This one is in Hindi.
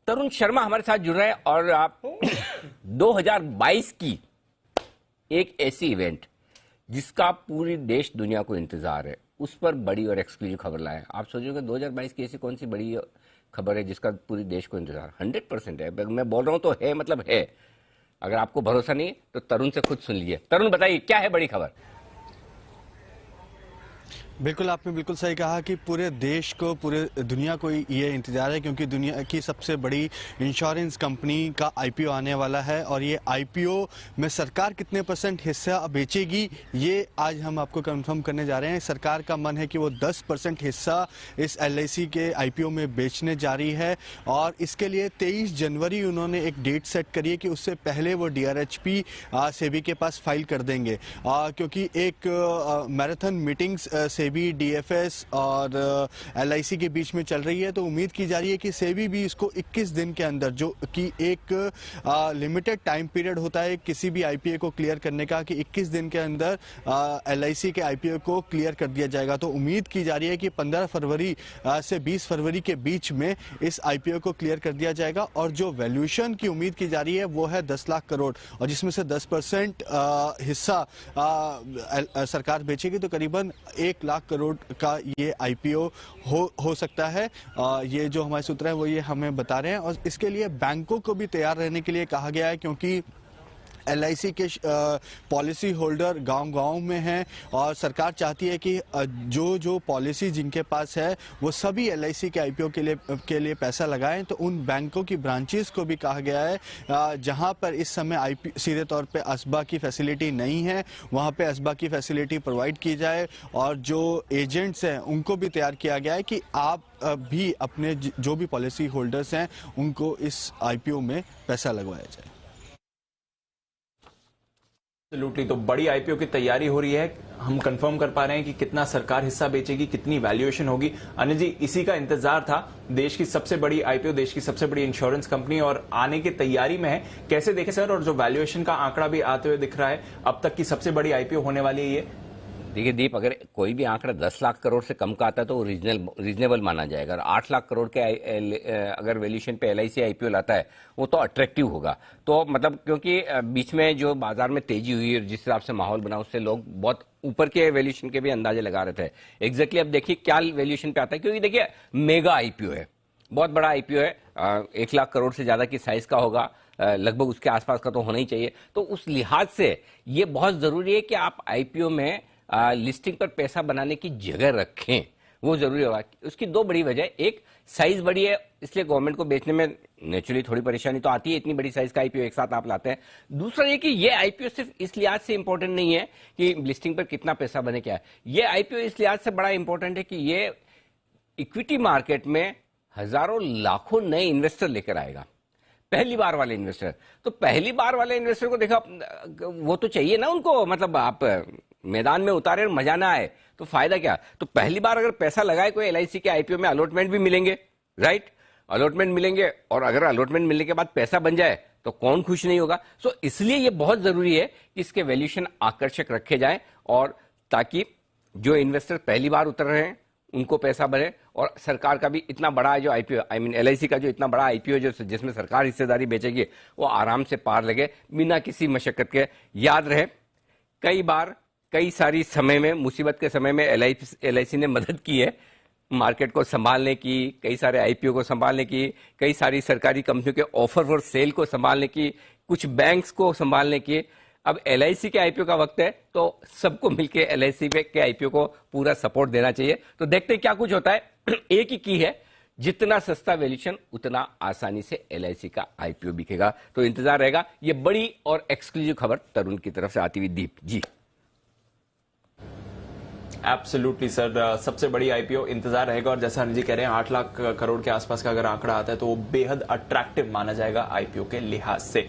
तरुण शर्मा हमारे साथ जुड़ रहे हैं और आप 2022 की एक ऐसी इवेंट जिसका पूरी देश दुनिया को इंतजार है, उस पर बड़ी और एक्सक्लूसिव खबर लाए हैं। आप सोचोगे 2022 की ऐसी कौन सी बड़ी खबर है जिसका पूरी देश को इंतजार? 100% है। मैं बोल रहा हूं तो है, मतलब है। अगर आपको भरोसा नहीं तो तरुण से खुद सुन लीजिए। तरुण बताइए, क्या है बड़ी खबर? बिल्कुल, आपने बिल्कुल सही कहा कि पूरे देश को, पूरे दुनिया को ये इंतजार है, क्योंकि दुनिया की सबसे बड़ी इंश्योरेंस कंपनी का आईपीओ आने वाला है। और ये आईपीओ में सरकार कितने % हिस्सा बेचेगी, ये आज हम आपको कंफर्म करने जा रहे हैं। सरकार का मन है कि वो 10% हिस्सा इस एलआईसी के आईपीओ में बेचने जा रही है। और इसके लिए 23 जनवरी उन्होंने एक डेट सेट करी है कि उससे पहले वो डीआरएचपी सेबी के पास फाइल कर देंगे, क्योंकि एक मैराथन मीटिंग्स सेबी, डीएफएस और एलआईसी के बीच में चल रही है। तो उम्मीद की जा रही है कि सेबी भी इसको 21 दिन के अंदर, जो कि एक लिमिटेड टाइम पीरियड होता है किसी भी आईपीओ को क्लियर करने का, कि 21 दिन के अंदर एलआईसी के आईपीओ को क्लियर कर दिया जाएगा। तो उम्मीद की जा रही है कि 15 फरवरी से 20 फरवरी के बीच में इस आईपीओ को क्लियर कर दिया जाएगा। और जो वैल्यूएशन की उम्मीद की जा रही है वो है 10 लाख करोड़, और जिसमें से 10% हिस्सा सरकार बेचेगी, तो करीबन 1 लाख करोड़ का ये आईपीओ हो सकता है। ये जो हमारे सूत्र है वो ये हमें बता रहे हैं। और इसके लिए बैंकों को भी तैयार रहने के लिए कहा गया है, क्योंकि एलआईसी के पॉलिसी होल्डर गांव-गांव में हैं और सरकार चाहती है कि जो पॉलिसी जिनके पास है वो सभी एलआईसी के आईपीओ के लिए पैसा लगाएं। तो उन बैंकों की ब्रांचेस को भी कहा गया है जहां पर इस समय सीधे तौर पे असबा की फैसिलिटी नहीं है, वहां पे असबा की फैसिलिटी प्रोवाइड की जाए। और जो एजेंट्स हैं उनको भी तैयार किया गया है कि आप भी अपने जो भी पॉलिसी होल्डर्स हैं उनको इस आईपीओ में पैसा लगवाया जाए। एब्सोल्युटली, तो बड़ी आईपीओ की तैयारी हो रही है। हम कंफर्म कर पा रहे हैं कि कितना सरकार हिस्सा बेचेगी, कितनी वैल्यूएशन होगी। अनिल जी, इसी का इंतजार था। देश की सबसे बड़ी आईपीओ, देश की सबसे बड़ी इंश्योरेंस कंपनी और आने की तैयारी में है। कैसे देखे सर? और जो वैल्यूएशन का आंकड़ा भी आते हुए दिख रहा है, अब तक की सबसे बड़ी आईपीओ होने वाली है ये। देखिए दीप, अगर कोई भी आंकड़ा 10 लाख करोड़ से कम का आता है तो वो रीजनेबल माना जाएगा। और 8 लाख करोड़ के अगर वैल्यूएशन पे एलआईसी आईपीओ लाता है वो तो अट्रैक्टिव होगा। तो मतलब क्योंकि बीच में जो बाजार में तेजी हुई और जिस हिसाब से माहौल बना, उससे लोग बहुत ऊपर के वैल्यूएशन के भी अंदाजे लगा रहे थे। एग्जैक्टली अब देखिए क्या वैल्यूएशन पे आता है, क्योंकि देखिए मेगा आईपीओ है, बहुत बड़ा आईपीओ है, 1 लाख करोड़ से ज्यादा की साइज का होगा, लगभग उसके आसपास का तो होना ही चाहिए। तो उस लिहाज से ये बहुत जरूरी है कि आप आईपीओ में लिस्टिंग पर पैसा बनाने की जगह रखें, वो जरूरी होगा। उसकी दो बड़ी वजह, एक साइज बड़ी है इसलिए गवर्नमेंट को बेचने में नेचुरली थोड़ी परेशानी तो आती है, इतनी बड़ी साइज का आईपीओ एक साथ आप लाते हैं। दूसरा ये कि ये आईपीओ सिर्फ इस लिहाज से इंपॉर्टेंट नहीं है कि लिस्टिंग पर कितना पैसा बने, क्या है, ये आईपीओ इस लिहाज से बड़ा इंपॉर्टेंट है कि ये इक्विटी मार्केट में हजारों लाखों नए इन्वेस्टर लेकर आएगा, पहली बार वाले इन्वेस्टर। तो पहली बार वाले इन्वेस्टर को देखा, वो तो चाहिए ना उनको, मतलब आप मैदान में उतारे और मजा ना आए तो फायदा क्या? तो पहली बार अगर पैसा लगाए कोई एलआईसी के आईपीओ में, अलॉटमेंट भी मिलेंगे, राइट, अलॉटमेंट मिलेंगे। और अगर अलॉटमेंट मिलने के बाद पैसा बन जाए तो कौन खुश नहीं होगा? सो इसलिए यह बहुत जरूरी है कि इसके वैल्यूएशन आकर्षक रखे जाए, और ताकि जो इन्वेस्टर पहली बार उतर रहे हैं उनको पैसा बढ़े, और सरकार का भी इतना बड़ा जो आईपीओ, आई मीन एलआईसी का जो इतना बड़ा आईपीओ जिसमें सरकार हिस्सेदारी बेचेगी, वो आराम से पार लगे बिना किसी मशक्कत के। याद रहे, कई बार कई सारी समय में, मुसीबत के समय में एलआईसी ने मदद की है मार्केट को संभालने की, कई सारे आईपीओ को संभालने की, कई सारी सरकारी कंपनियों के ऑफर फॉर सेल को संभालने की, कुछ बैंक्स को संभालने की। अब एलआईसी के आईपीओ का वक्त है, तो सबको मिलकर एलआईसी के आईपीओ को पूरा सपोर्ट देना चाहिए। तो देखते हैं क्या कुछ होता है। एक ही की है, जितना सस्ता वैल्यूएशन उतना आसानी से एलआईसी का आईपीओ बिकेगा। तो इंतजार रहेगा। ये बड़ी और एक्सक्लूसिव खबर तरुण की तरफ से आती हुई। दीप जी। एब्सोल्युटली सर, सबसे बड़ी आईपीओ, इंतजार रहेगा। और जैसा अनिल जी कह रहे हैं, 8 लाख करोड़ के आसपास का अगर आंकड़ा आता है तो वो बेहद अट्रैक्टिव माना जाएगा आईपीओ के लिहाज से।